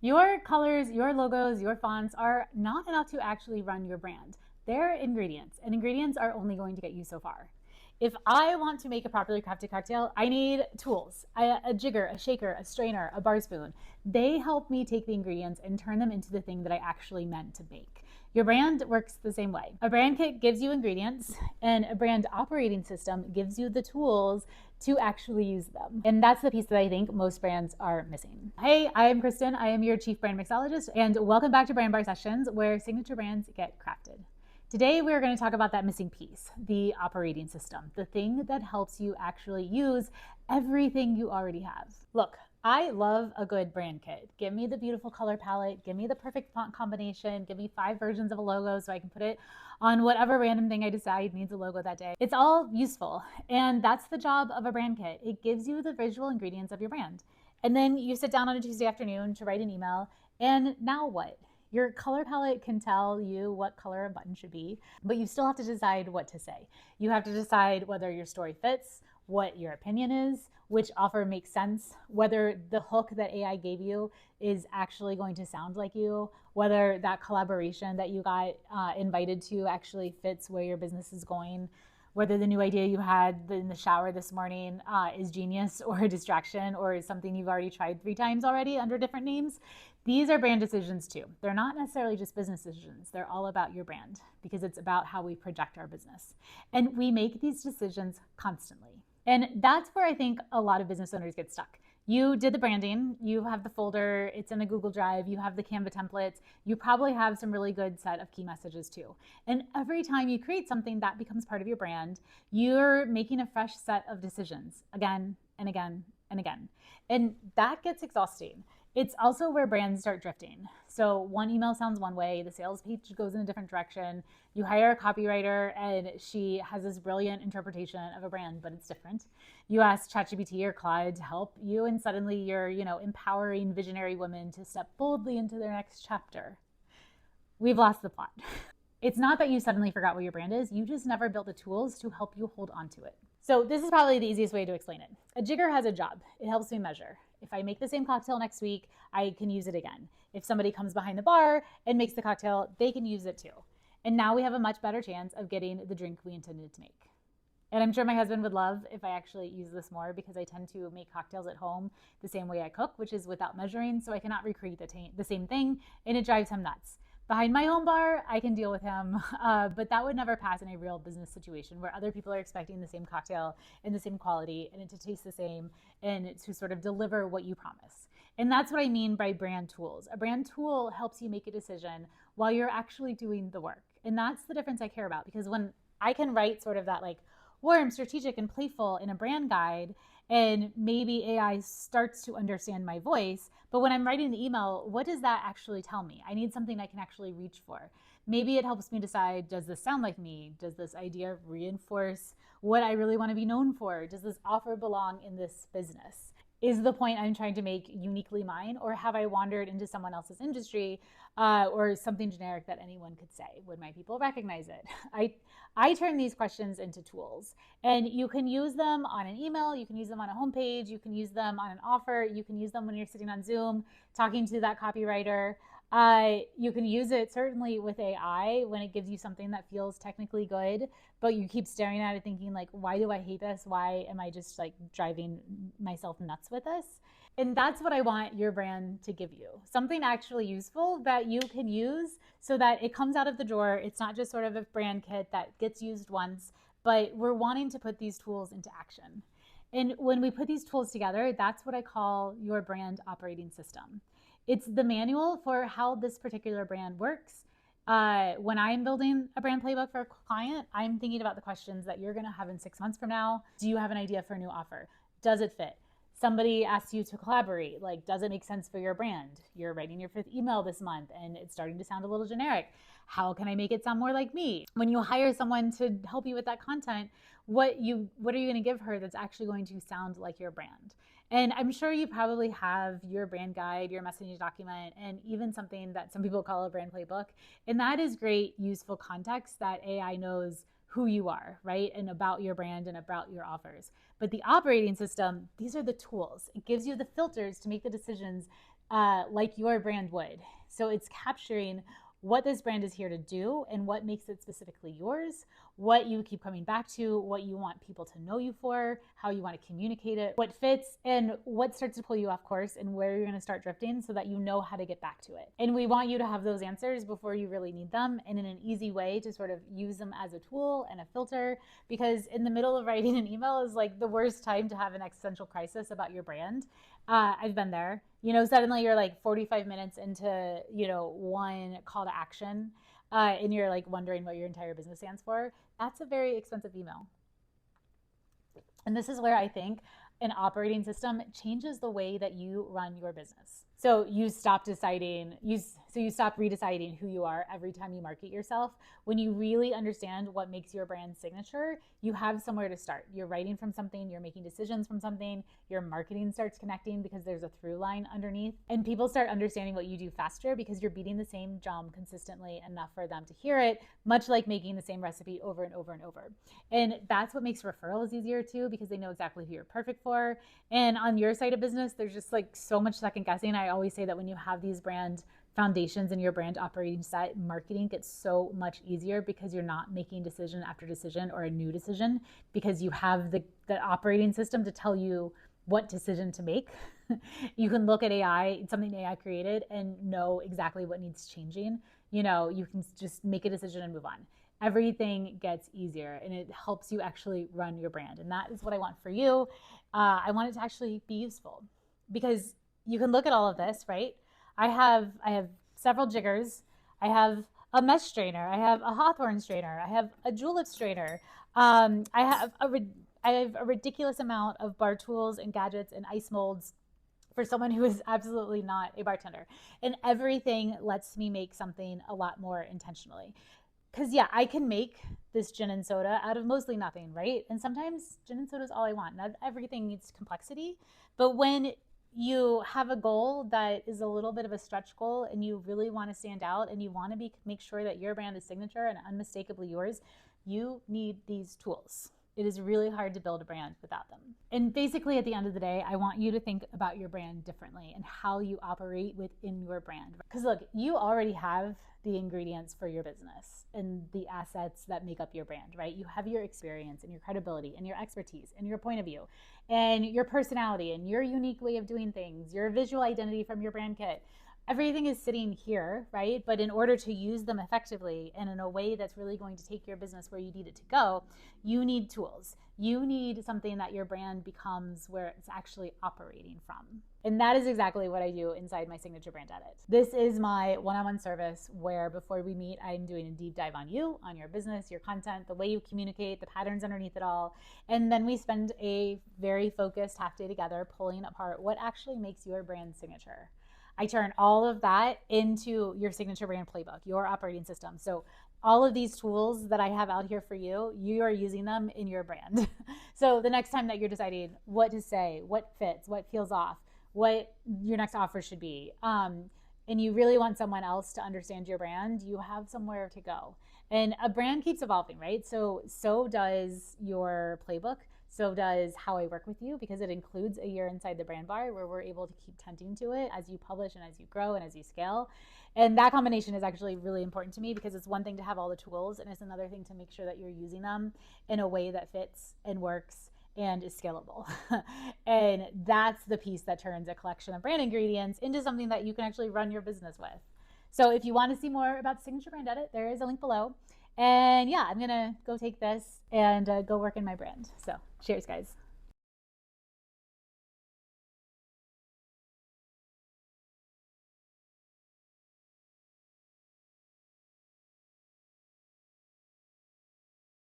Your colors, your logos, your fonts are not enough to actually run your brand. They're ingredients, and ingredients are only going to get you so far. If I want to make a properly crafted cocktail, I need tools, a jigger, a shaker, a strainer, a bar spoon. They help me take the ingredients and turn them into the thing that I actually meant to make. Your brand works the same way. A brand kit gives you ingredients, and a brand operating system gives you the tools to actually use them. And that's the piece that I think most brands are missing. Hey, I am Kristin. I am your Chief Brand Mixologist, and welcome back to Brand Bar Sessions, where signature brands get crafted. Today, we're going to talk about that missing piece, the operating system, the thing that helps you actually use everything you already have. Look, I love a good brand kit. Give me the beautiful color palette, give me the perfect font combination, give me 5 versions of a logo so I can put it on whatever random thing I decide needs a logo that day. It's all useful, and that's the job of a brand kit. It gives you the visual ingredients of your brand. And then you sit down on a Tuesday afternoon to write an email, and now what? Your color palette can tell you what color a button should be, but you still have to decide what to say. You have to decide whether your story fits, what your opinion is, which offer makes sense, whether the hook that AI gave you is actually going to sound like you, whether that collaboration that you got invited to actually fits where your business is going, whether the new idea you had in the shower this morning is genius or a distraction or is something you've already tried 3 times already under different names. These are brand decisions too. They're not necessarily just business decisions. They're all about your brand because it's about how we project our business. And we make these decisions constantly. And that's where I think a lot of business owners get stuck. You did the branding, you have the folder, it's in a Google Drive, you have the Canva templates, you probably have some really good set of key messages too. And every time you create something that becomes part of your brand, you're making a fresh set of decisions again and again and again. And that gets exhausting. It's also where brands start drifting. So one email sounds one way, the sales page goes in a different direction. You hire a copywriter and she has this brilliant interpretation of a brand, but it's different. You ask ChatGPT or Claude to help you, and suddenly you're, empowering visionary women to step boldly into their next chapter. We've lost the plot. It's not that you suddenly forgot what your brand is, you just never built the tools to help you hold on to it. So this is probably the easiest way to explain it. A jigger has a job. It helps me measure. If I make the same cocktail next week, I can use it again. If somebody comes behind the bar and makes the cocktail, they can use it too. And now we have a much better chance of getting the drink we intended to make. And I'm sure my husband would love if I actually use this more because I tend to make cocktails at home the same way I cook, which is without measuring, so I cannot recreate the same thing, and it drives him nuts. Behind my home bar, I can deal with him, but that would never pass in a real business situation where other people are expecting the same cocktail and the same quality and it to taste the same and to sort of deliver what you promise. And that's what I mean by brand tools. A brand tool helps you make a decision while you're actually doing the work. And that's the difference I care about, because when I can write sort of that like warm, strategic, and playful in a brand guide, and maybe AI starts to understand my voice. But when I'm writing the email, what does that actually tell me? I need something I can actually reach for. Maybe it helps me decide, does this sound like me? Does this idea reinforce what I really want to be known for? Does this offer belong in this business? Is the point I'm trying to make uniquely mine, or have I wandered into someone else's industry or something generic that anyone could say? Would my people recognize it? I turn these questions into tools, and you can use them on an email, you can use them on a homepage, you can use them on an offer, you can use them when you're sitting on Zoom talking to that copywriter. You can use it certainly with AI when it gives you something that feels technically good, but you keep staring at it thinking like, why do I hate this? Why am I just like driving myself nuts with this? And that's what I want your brand to give you. Something actually useful that you can use so that it comes out of the drawer. It's not just sort of a brand kit that gets used once, but we're wanting to put these tools into action. And when we put these tools together, that's what I call your brand operating system. It's the manual for how this particular brand works. When I'm building a brand playbook for a client, I'm thinking about the questions that you're going to have in 6 months from now. Do you have an idea for a new offer? Does it fit? Somebody asks you to collaborate, like, does it make sense for your brand? You're writing your 5th email this month and it's starting to sound a little generic. How can I make it sound more like me? When you hire someone to help you with that content, what are you going to give her that's actually going to sound like your brand? And I'm sure you probably have your brand guide, your messaging document, and even something that some people call a brand playbook. And that is great, useful context that AI knows who you are, right? And about your brand and about your offers. But the operating system, these are the tools. It gives you the filters to make the decisions like your brand would. So it's capturing what this brand is here to do and what makes it specifically yours, what you keep coming back to, what you want people to know you for, how you want to communicate it, what fits, and what starts to pull you off course and where you're going to start drifting so that you know how to get back to it. And we want you to have those answers before you really need them, and in an easy way to sort of use them as a tool and a filter, because in the middle of writing an email is like the worst time to have an existential crisis about your brand. I've been there. Suddenly you're like 45 minutes into, one call to action, and you're like wondering what your entire business stands for. That's a very expensive email. And this is where I think an operating system changes the way that you run your business. So you stop redeciding who you are every time you market yourself. When you really understand what makes your brand signature, you have somewhere to start. You're writing from something, you're making decisions from something, your marketing starts connecting because there's a through line underneath, and people start understanding what you do faster because you're beating the same drum consistently enough for them to hear it, much like making the same recipe over and over and over. And that's what makes referrals easier too, because they know exactly who you're perfect for. And on your side of business, there's just like so much second guessing. I always say that when you have these brand foundations in your brand operating set, marketing gets so much easier because you're not making decision after decision or a new decision, because you have the operating system to tell you what decision to make. You can look at AI, something AI created, and know exactly what needs changing. You can just make a decision and move on. Everything gets easier, and it helps you actually run your brand. And that is what I want for you. I want it to actually be useful, because you can look at all of this, right? I have several jiggers. I have a mesh strainer. I have a hawthorn strainer. I have a julep strainer. I have a ridiculous amount of bar tools and gadgets and ice molds for someone who is absolutely not a bartender. And everything lets me make something a lot more intentionally. Because I can make this gin and soda out of mostly nothing, right? And sometimes gin and soda is all I want. Not everything needs complexity. But when you have a goal that is a little bit of a stretch goal, and you really want to stand out, and you want to make sure that your brand is signature and unmistakably yours, you need these tools. It is really hard to build a brand without them. And basically, at the end of the day, I want you to think about your brand differently and how you operate within your brand. Because look, you already have the ingredients for your business and the assets that make up your brand, right? You have your experience and your credibility and your expertise and your point of view and your personality and your unique way of doing things, your visual identity from your brand kit. Everything is sitting here, right? But in order to use them effectively and in a way that's really going to take your business where you need it to go, you need tools. You need something that your brand becomes where it's actually operating from. And that is exactly what I do inside my Signature Brand Edit. This is my one-on-one service where before we meet, I'm doing a deep dive on you, on your business, your content, the way you communicate, the patterns underneath it all. And then we spend a very focused half day together pulling apart what actually makes your brand signature. I turn all of that into your Signature Brand Playbook, your operating system. So all of these tools that I have out here for you, you are using them in your brand. So the next time that you're deciding what to say, what fits, what feels off, what your next offer should be, and you really want someone else to understand your brand, you have somewhere to go. And a brand keeps evolving, right? So does your playbook. So does how I work with you, because it includes a year inside the brand bar where we're able to keep tending to it as you publish and as you grow and as you scale. And that combination is actually really important to me, because it's one thing to have all the tools, and it's another thing to make sure that you're using them in a way that fits and works and is scalable. And that's the piece that turns a collection of brand ingredients into something that you can actually run your business with. So if you want to see more about Signature Brand Edit, there is a link below. And I'm going to go take this and go work in my brand. So cheers, guys.